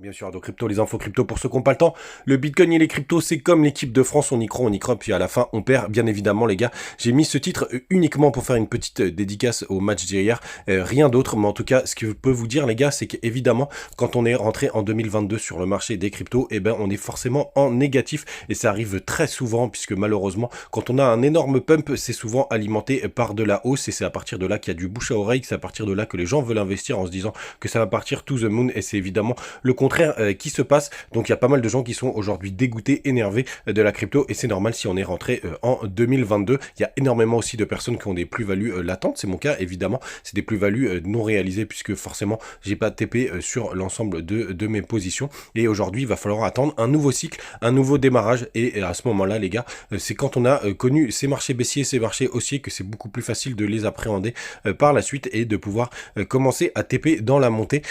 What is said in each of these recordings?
Bien sûr, donc crypto, les infos crypto pour ceux qui n'ont pas le temps. Le Bitcoin et les cryptos, c'est comme l'équipe de France, on y croit, puis à la fin, on perd, bien évidemment, les gars. J'ai mis ce titre uniquement pour faire une petite dédicace au match d'hier, rien d'autre, mais en tout cas, ce que je peux vous dire, les gars, c'est qu'évidemment, quand on est rentré en 2022 sur le marché des cryptos, eh ben, on est forcément en négatif, et ça arrive très souvent, puisque malheureusement, quand on a un énorme pump, c'est souvent alimenté par de la hausse, et c'est à partir de là qu'il y a du bouche à oreille, c'est à partir de là que les gens veulent investir en se disant que ça va partir to the moon, et c'est évidemment le contraire qui se passe. Donc il y a pas mal de gens qui sont aujourd'hui dégoûtés, énervés de la crypto et c'est normal si on est rentré en 2022. Il y a énormément aussi de personnes qui ont des plus-values latentes, c'est mon cas évidemment, c'est des plus-values non réalisées puisque forcément j'ai pas TP sur l'ensemble de mes positions et aujourd'hui il va falloir attendre un nouveau cycle, un nouveau démarrage et à ce moment-là les gars, c'est quand on a connu ces marchés baissiers, ces marchés haussiers que c'est beaucoup plus facile de les appréhender par la suite et de pouvoir commencer à TP dans la montée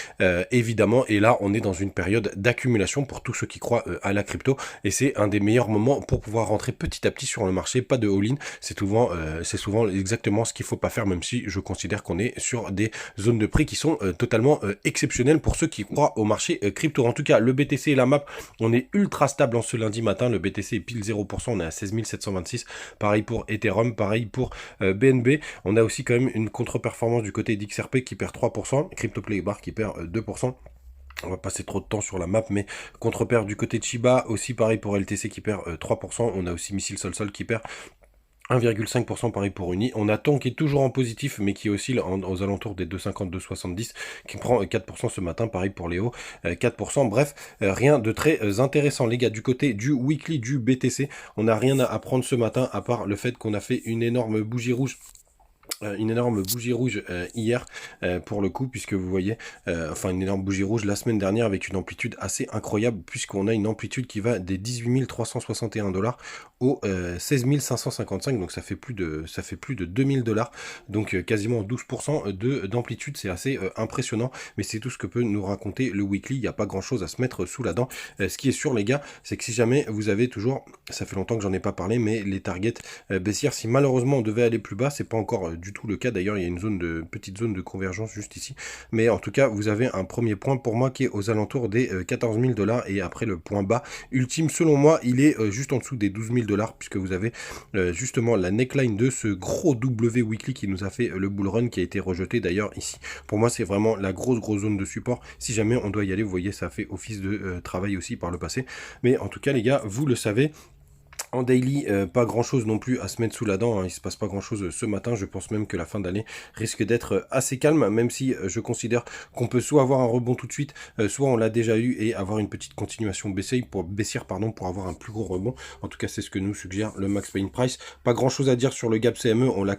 évidemment et là on est dans une période d'accumulation pour tous ceux qui croient à la crypto et c'est un des meilleurs moments pour pouvoir rentrer petit à petit sur le marché, pas de all-in, c'est souvent exactement ce qu'il faut pas faire même si je considère qu'on est sur des zones de prix qui sont totalement exceptionnelles pour ceux qui croient au marché crypto. En tout cas, le BTC et la map, on est ultra stable en ce lundi matin, le BTC est pile 0%, on est à 16 726, pareil pour Ethereum, pareil pour BNB, on a aussi quand même une contre-performance du côté d'XRP qui perd 3%, CryptoPlay Bar qui perd 2%. On va passer trop de temps sur la map, mais contre-perte du côté de Shiba, aussi pareil pour LTC qui perd 3%. On a aussi Missile Sol qui perd 1,5% pareil pour Uni. On a Ton qui est toujours en positif, mais qui oscille aux alentours des 2,50-2,70, qui prend 4% ce matin, pareil pour Léo, 4%. Bref, rien de très intéressant, les gars. Du côté du weekly du BTC, on n'a rien à apprendre ce matin, à part le fait qu'on a fait une énorme bougie rouge hier pour le coup puisque vous voyez enfin une énorme bougie rouge la semaine dernière avec une amplitude assez incroyable puisqu'on a une amplitude qui va des 18 361 dollars aux 16 555 donc ça fait plus de 2000 dollars donc quasiment 12% d'amplitude c'est assez impressionnant mais c'est tout ce que peut nous raconter le weekly, il n'y a pas grand chose à se mettre sous la dent. Ce qui est sûr les gars c'est que si jamais vous avez toujours, ça fait longtemps que j'en ai pas parlé mais les targets baissières si malheureusement on devait aller plus bas c'est pas encore du tout le cas. D'ailleurs, il y a une petite zone de convergence juste ici. Mais en tout cas, vous avez un premier point pour moi qui est aux alentours des 14 000 dollars. Et après, le point bas ultime, selon moi, il est juste en dessous des 12 000 dollars puisque vous avez justement la neckline de ce gros W weekly qui nous a fait le bull run qui a été rejeté d'ailleurs ici. Pour moi, c'est vraiment la grosse zone de support. Si jamais on doit y aller, vous voyez, ça fait office de travail aussi par le passé. Mais en tout cas, les gars, vous le savez, en daily, pas grand chose non plus à se mettre sous la dent, hein. Il se passe pas grand chose ce matin, je pense même que la fin d'année risque d'être assez calme, même si je considère qu'on peut soit avoir un rebond tout de suite, soit on l'a déjà eu et avoir une petite continuation baissière pour avoir un plus gros rebond. En tout cas c'est ce que nous suggère le Max Payne Price. Pas grand chose à dire sur le gap CME, on l'a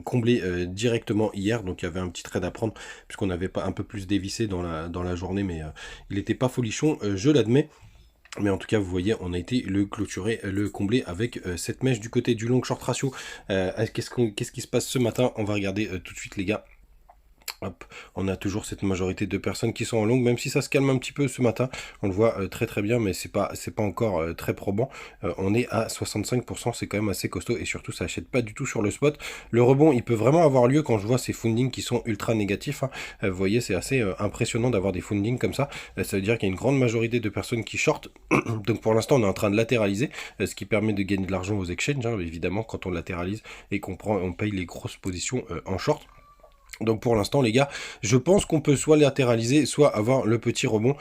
comblé directement hier, donc il y avait un petit trade à prendre puisqu'on n'avait pas un peu plus dévissé dans la journée, mais il n'était pas folichon, je l'admets. Mais en tout cas, vous voyez, on a été le clôturer, le combler avec cette mèche du côté du long short ratio. Qu'est-ce qui se passe ce matin? On va regarder tout de suite, les gars. Hop, on a toujours cette majorité de personnes qui sont en longue, même si ça se calme un petit peu ce matin. On le voit très bien, mais c'est pas encore très probant. On est à 65%, c'est quand même assez costaud et surtout ça achète pas du tout sur le spot. Le rebond, il peut vraiment avoir lieu quand je vois ces fundings qui sont ultra négatifs, hein. Vous voyez, c'est assez impressionnant d'avoir des fundings comme ça. Ça veut dire qu'il y a une grande majorité de personnes qui shortent. Donc pour l'instant, on est en train de latéraliser, ce qui permet de gagner de l'argent aux exchanges, hein, évidemment, quand on latéralise et on paye les grosses positions en short. Donc pour l'instant les gars, je pense qu'on peut soit latéraliser, soit avoir le petit rebond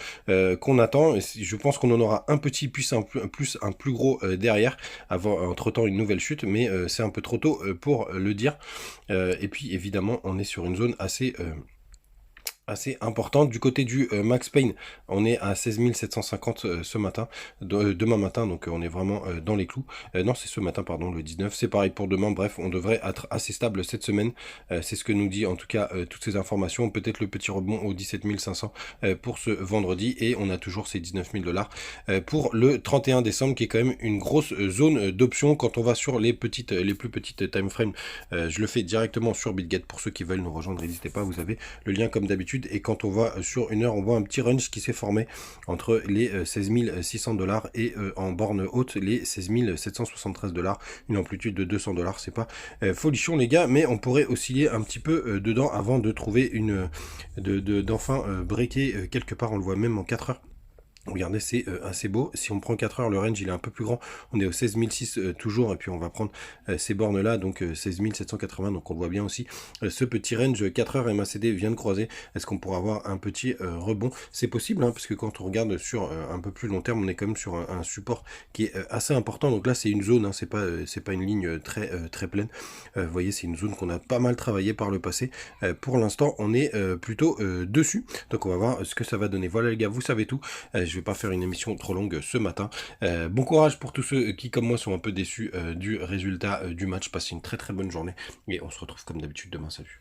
qu'on attend. Je pense qu'on en aura un petit plus un plus gros derrière, avant entre temps une nouvelle chute, mais c'est un peu trop tôt pour le dire. Et puis évidemment on est sur une zone assez importante. Du côté du Max Payne, on est à 16 750 ce matin, demain matin, donc on est vraiment dans les clous. Non, c'est ce matin, pardon, le 19, c'est pareil pour demain. Bref, on devrait être assez stable cette semaine. C'est ce que nous dit en tout cas toutes ces informations. Peut-être le petit rebond aux 17 500 pour ce vendredi, et on a toujours ces 19 000 dollars pour le 31 décembre, qui est quand même une grosse zone d'options quand on va sur les plus petites time frames. Je le fais directement sur BitGet pour ceux qui veulent nous rejoindre, n'hésitez pas, vous avez le lien comme d'habitude amplitude, et quand on va sur une heure, on voit un petit range qui s'est formé entre les 16 600 $ et en borne haute les 16 773 $, une amplitude de 200 $. C'est pas folichon les gars, mais on pourrait osciller un petit peu dedans avant de trouver d'enfin breaker quelque part. On le voit même en 4 heures. Regardez, c'est assez beau. Si on prend 4 heures, le range il est un peu plus grand. On est au 16 600 toujours, et puis on va prendre ces bornes là, donc 16 780. Donc on le voit bien aussi. Ce petit range 4 heures MACD vient de croiser. Est-ce qu'on pourra avoir un petit rebond? C'est possible, hein, parce que quand on regarde sur un peu plus long terme, on est quand même sur un support qui est assez important. Donc là, c'est une zone, hein, c'est pas une ligne très pleine. Vous voyez, c'est une zone qu'on a pas mal travaillé par le passé. Pour l'instant, on est plutôt dessus. Donc on va voir ce que ça va donner. Voilà les gars, vous savez tout. Je vais pas faire une émission trop longue ce matin. Bon courage pour tous ceux qui, comme moi, sont un peu déçus du résultat du match. Passez une très très bonne journée et on se retrouve comme d'habitude demain. Salut.